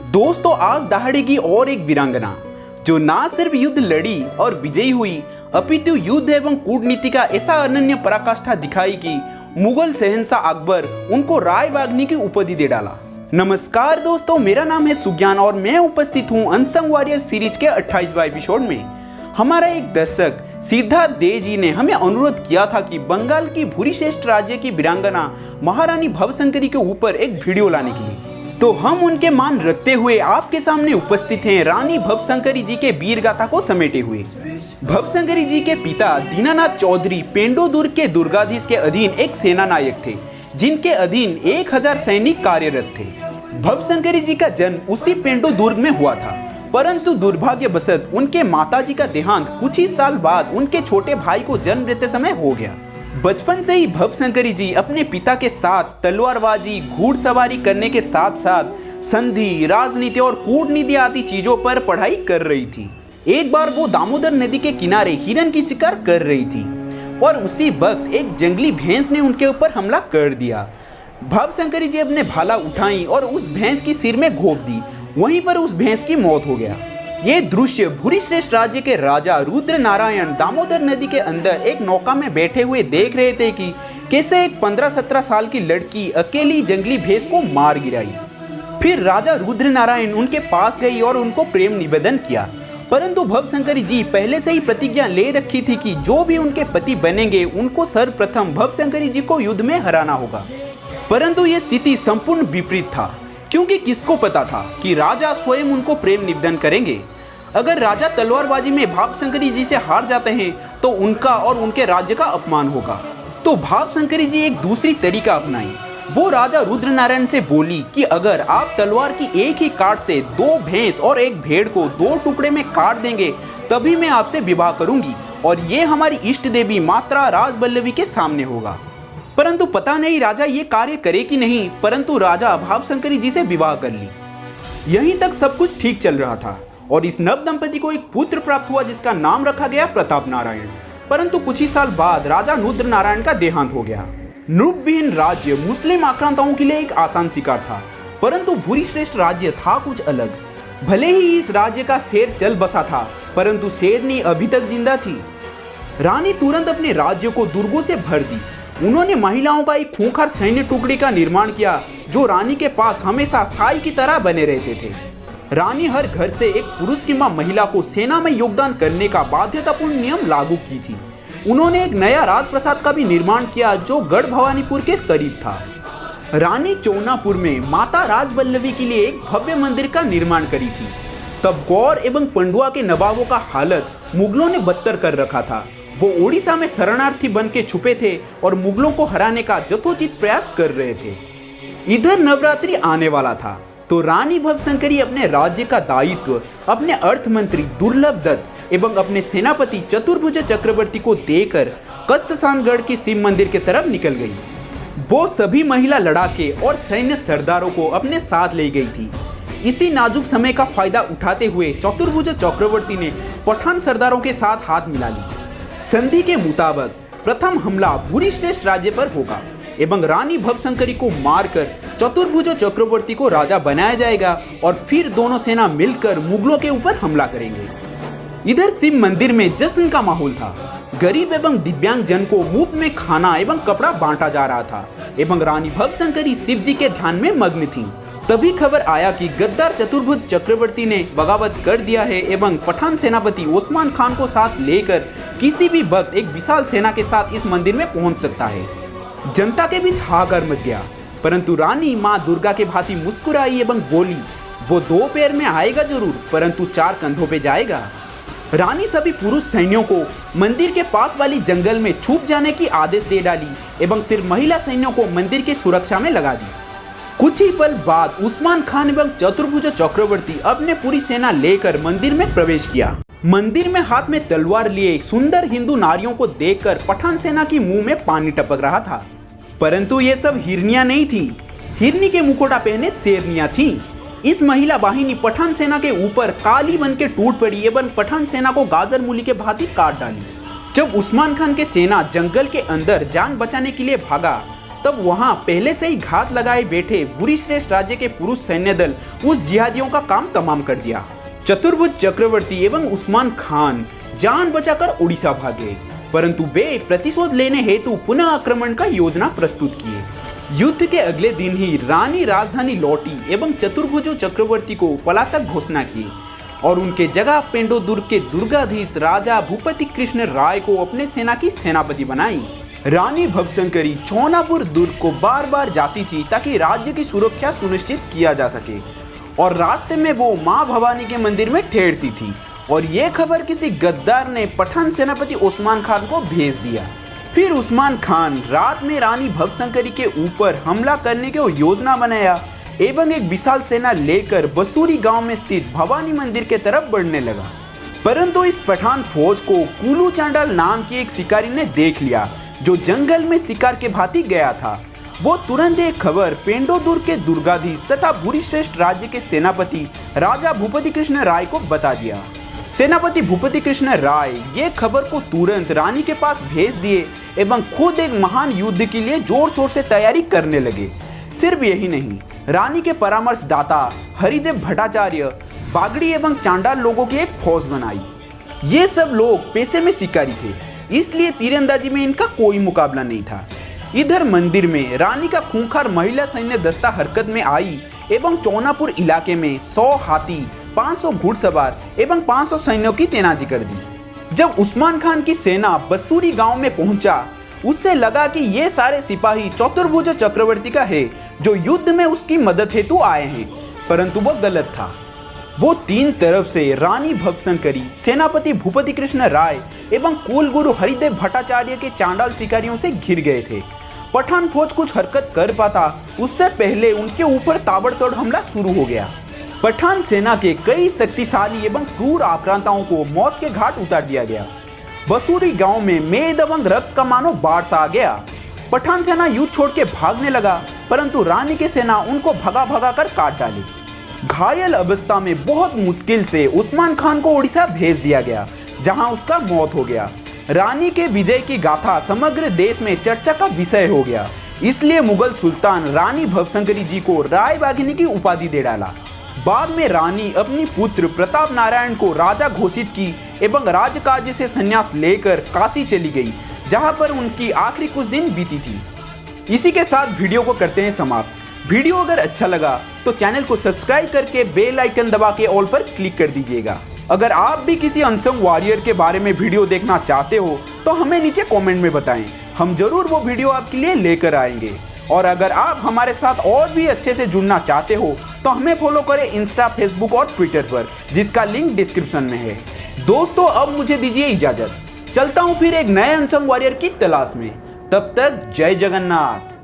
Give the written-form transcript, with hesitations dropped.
दोस्तों, आज दहाड़ेगी और एक वीरांगना जो ना सिर्फ युद्ध लड़ी और विजयी हुई, अपितु युद्ध एवं कूटनीति का ऐसा अनन्य पराकाष्ठा दिखाई कि मुगल शहंशाह अकबर उनको रायबागिनी की उपाधि दे डाला। नमस्कार दोस्तों, मेरा नाम है सुज्ञान और मैं उपस्थित हूँ अनसंग वॉरियर सीरीज के 28वें एपिसोड में। हमारा एक दर्शक सिद्धार्थ दे जी ने हमें अनुरोध किया था कि बंगाल की भूरिश्रेष्ठ राज्य की वीरांगना महारानी भवशंकरी के ऊपर एक वीडियो लाने के लिए, तो हम उनके मान रखते हुए आपके सामने उपस्थित हैं रानी भवशंकरी जी के वीर गाथा को समेटे हुए। भवशंकरी जी के पिता दीनानाथ चौधरी पेंडो दुर्ग के दुर्गाधीश के अधीन एक सेना नायक थे, जिनके अधीन 1000 सैनिक कार्यरत थे। भवशंकरी जी का जन्म उसी पेंडो दुर्ग में हुआ था, परंतु दुर्भाग्यवशत उनके माताजी का देहांत कुछ ही साल बाद उनके छोटे भाई को जन्म देते समय हो गया। बचपन से ही भवशंकरी जी अपने पिता के साथ तलवारबाजी, घुड़सवारी करने के साथ साथ संधि, राजनीति और कूटनीति आदि चीजों पर पढ़ाई कर रही थी। एक बार वो दामोदर नदी के किनारे हिरन की शिकार कर रही थी और उसी वक्त एक जंगली भैंस ने उनके ऊपर हमला कर दिया। भवशंकरी जी अपने भाला उठाई और उस भैंस की सिर में घोंप दी। वहीं पर उस भैंस की मौत हो गया। ये दृश्य भूरिश्रेष्ठ राज्य के राजा रुद्र नारायण दामोदर नदी के अंदर एक नौका में बैठे हुए देख रहे थे कि कैसे एक 15-17 साल की लड़की अकेली जंगली भैंस को मार गिराई। फिर राजा रुद्र नारायण उनके पास गई और उनको प्रेम निवेदन किया, परंतु भवशंकरी जी पहले से ही प्रतिज्ञा ले रखी थी कि जो भी उनके पति बनेंगे उनको सर्वप्रथम भवशंकरी जी को युद्ध में हराना होगा। परंतु ये स्थिति संपूर्ण विपरीत था, क्योंकि किसको पता था कि राजा स्वयं उनको प्रेम निवेदन करेंगे। अगर राजा तलवारबाजी में भवशंकरी जी से हार जाते हैं तो उनका और उनके राज्य का अपमान होगा। तो भवशंकरी जी एक दूसरी तरीका अपनाई। वो राजा रुद्र नारायण से बोली कि अगर आप तलवार की एक ही काट से 2 भैंस और 1 भेड़ को 2 टुकड़े में काट देंगे तभी मैं आपसे विवाह करूंगी, और ये हमारी इष्ट देवी माता राजबल्लभी के सामने होगा। परंतु पता नहीं राजा ये कार्य करे कि नहीं, परंतु राजा भवशंकरी जी से विवाह कर ली। यहीं तक सब कुछ ठीक चल रहा था और इस नव दंपति को एक पुत्र प्राप्त हुआ जिसका नाम रखा गया प्रताप नारायण। परंतु कुछ ही साल बाद राजा रुद्र नारायण का देहांत हो गया। नृपविहीन राज्य मुस्लिम आक्रांताओं के लिए एक आसान शिकार था, परंतु भूरिश्रेष्ठ राज्य था कुछ अलग। भले ही इस राज्य का शेर चल बसा था, परंतु शेरनी अभी तक जिंदा थी। रानी तुरंत अपने राज्य को दुर्गों से भर दी। उन्होंने महिलाओं का एक खूंखार सैन्य टुकड़ी का निर्माण किया जो रानी के पास हमेशा साई की तरह बने रहते थे। रानी हर घर से एक पुरुष किंवा महिला को सेना में योगदान करने का बाध्यतापूर्ण नियम लागू की थी। उन्होंने एक नया राजप्रसाद का भी निर्माण किया जो गढ़ भवानीपुर के करीब था। रानी चौनापुर में माता राजबल्लभी के लिए एक भव्य मंदिर का निर्माण करी थी। तब गौर एवं पंडुआ के नवाबों का हालत मुगलों ने बदतर कर रखा था। वो ओडिशा में शरणार्थी बन के छुपे थे और मुगलों को हराने का यथोचित प्रयास कर रहे थे। इधर नवरात्रि आने वाला था, तो रानी भवशंकरी अपने राज्य का दायित्व अपने अर्थ मंत्री दुर्लभ दत्त एवं अपने सेनापति चतुर्भुज चक्रवर्ती को देकर कस्तसानगढ़ के शिव मंदिर की तरफ निकल गई। वो सभी महिला लड़ाके और सैन्य सरदारों को अपने साथ ले गई थी। इसी नाजुक समय का फायदा उठाते हुए चतुर्भुज चक्रवर्ती ने पठान सरदारों के साथ हाथ मिला ली। संधि के मुताबिक प्रथम हमला भूरिश्रेष्ठ राज्य पर होगा एवं रानी भवशंकरी को मारकर चतुर्भुज चक्रवर्ती को राजा बनाया जाएगा और फिर दोनों सेना मिलकर मुगलों के ऊपर हमला करेंगे। इधर शिव मंदिर में जश्न का माहौल था। गरीब एवं दिव्यांग जन को मुफ्त में खाना एवं कपड़ा बांटा जा रहा था एवं रानी भवशंकरी शिव जी के ध्यान में मग्न थी। तभी खबर आया कि गद्दार चतुर्भुज चक्रवर्ती ने बगावत कर दिया है एवं पठान सेनापति ओस्मान खान को साथ लेकर किसी भी वक्त एक विशाल सेना के साथ इस मंदिर में पहुंच सकता है। जनता के बीच हाहाकार मच गया, परंतु रानी मां दुर्गा के भांति मुस्कुराई एवं बोली, वो 2 पैर में आएगा जरूर, परंतु 4 कंधों पे जाएगा। रानी सभी पुरुष सैनियों को मंदिर के पास वाली जंगल में छुप जाने की आदेश दे डाली एवं सिर्फ महिला सैनियों को मंदिर की सुरक्षा में लगा दी। कुछ ही पल बाद उस्मान खान एवं चतुर्भुज चक्रवर्ती अपने पूरी सेना लेकर मंदिर में प्रवेश किया। मंदिर में हाथ में तलवार लिए सुंदर हिंदू नारियों को देखकर पठान सेना की मुंह में पानी टपक रहा था, परंतु ये सब हिरनियां नहीं थी। हिरनी के मुखौटा पहने शेरनियां थी। इस महिला वाहिनी पठान सेना के ऊपर काली बन के टूट पड़ी एवं पठान सेना को गाजर मूली के भांति काट डाली। जब उस्मान खान के सेना जंगल के अंदर जान बचाने के लिए भागा तब वहां पहले से ही घात लगाए बैठे भूरिश्रेष्ठ राज्य के पुरुष सैन्य दल उस जिहादियों का काम तमाम कर दिया। चतुर्भुज चक्रवर्ती एवं उस्मान खान जान बचाकर उड़ीसा भागे, परंतु वे प्रतिशोध लेने हेतु पुनः आक्रमण का योजना प्रस्तुत किए। युद्ध के अगले दिन ही रानी राजधानी लौटी एवं चतुर्भुज चक्रवर्ती को पलातक घोषणा की और उनके जगह पेंडो दुर्ग के दुर्गाधीश राजा भूपति कृष्ण राय को अपने सेना की सेनापति बनाई। रानी भवशंकरी चौनापुर दुर्ग को बार बार जाती थी ताकि राज्य की सुरक्षा सुनिश्चित किया जा सके और रास्ते में वो मां भवानी के मंदिर में ठहरती थी और ये खबर किसी गद्दार ने पठान सेनापति उस्मान खान को भेज दिया। फिर उस्मान खान रात में रानी भवशंकरी के ऊपर हमला करने की योजना बनाया एवं एक विशाल सेना लेकर बसूरी गांव में स्थित भवानी मंदिर के तरफ बढ़ने लगा। परंतु इस पठान फौज को कुलू चांडाल नाम की एक शिकारी ने देख लिया जो जंगल में शिकार के भांति गया था। वो तुरंत एक खबर पेंडो दुर्ग के दुर्गाधीश तथा भूरिश्रेष्ठ राज्य के सेनापति राजा भूपति कृष्ण राय को बता दिया। सेनापति भूपति कृष्ण राय ये खबर को तुरंत रानी के पास भेज दिए एवं खुद एक महान युद्ध के लिए जोर शोर से तैयारी करने लगे। सिर्फ यही नहीं, रानी के परामर्शदाता हरिदेव भट्टाचार्य बागड़ी एवं चांडाल लोगों की एक फौज बनाई। ये सब लोग पेशे में शिकारी थे, इसलिए तीरंदाजी में इनका कोई मुकाबला नहीं था। इधर मंदिर में रानी का खूंखार महिला सैन्य दस्ता हरकत में आई एवं चौनापुर इलाके में 100 हाथी, 500 घुड़सवार एवं 500 सैन्यों की तैनाती कर दी। जब उस्मान खान की सेना बसूरी गांव में पहुंचा, उससे लगा कि ये सारे सिपाही चतुर्भुज चक्रवर्ती का है जो युद्ध में उसकी मदद हेतु आए हैं, परंतु वो गलत था। वो तीन तरफ से रानी भवशंकरी, सेनापति भूपति कृष्ण राय एवं कुलगुरु हरिदेव भट्टाचार्य के चांडाल शिकारियों से घिर गए थे। पठान फौज कुछ हरकत कर पाता उससे पहले उनके ऊपर ताबड़तोड़ हमला शुरू हो गया। पठान सेना के कई शक्तिशाली एवं क्रूर आक्रांताओं को मौत के घाट उतार दिया गया। बसूरी गांव में मेद एवं रक्त का मानो बाढ़ सा आ गया। पठान सेना युद्ध छोड़ के भागने लगा, परंतु रानी की सेना उनको भगा भगा कर काट डाली। घायल अवस्था में बहुत मुश्किल से उस्मान खान को उड़ीसा भेज दिया गया, जहां उसका मौत हो गया। रानी के विजय की गाथा समग्र देश में चर्चा का विषय हो गया, इसलिए मुगल सुल्तान रानी भवशंकरी जी को राय बाघिनी की उपाधि दे डाला। बाद में रानी अपनी पुत्र प्रताप नारायण को राजा घोषित की एवं राजकाज से संन्यास लेकर काशी चली गई, जहां पर उनकी आखिरी कुछ दिन बीती थी। इसी के साथ वीडियो को करते हैं समाप्त। वीडियो अगर अच्छा लगा तो चैनल को सब्सक्राइब करके बेल आइकन दबा के ऑल पर क्लिक कर दीजिएगा। अगर आप भी किसी अनसंग वॉरियर के बारे में वीडियो देखना चाहते हो तो हमें नीचे कमेंट में बताएं, हम जरूर वो वीडियो आपके लिए लेकर आएंगे। और अगर आप हमारे साथ और भी अच्छे से जुड़ना चाहते हो तो हमें फॉलो करें इंस्टा, फेसबुक और ट्विटर पर, जिसका लिंक डिस्क्रिप्शन में है। दोस्तों अब मुझे दीजिए इजाजत, चलता हूँ फिर एक नए अनसंग वॉरियर की तलाश में। तब तक जय जगन्नाथ।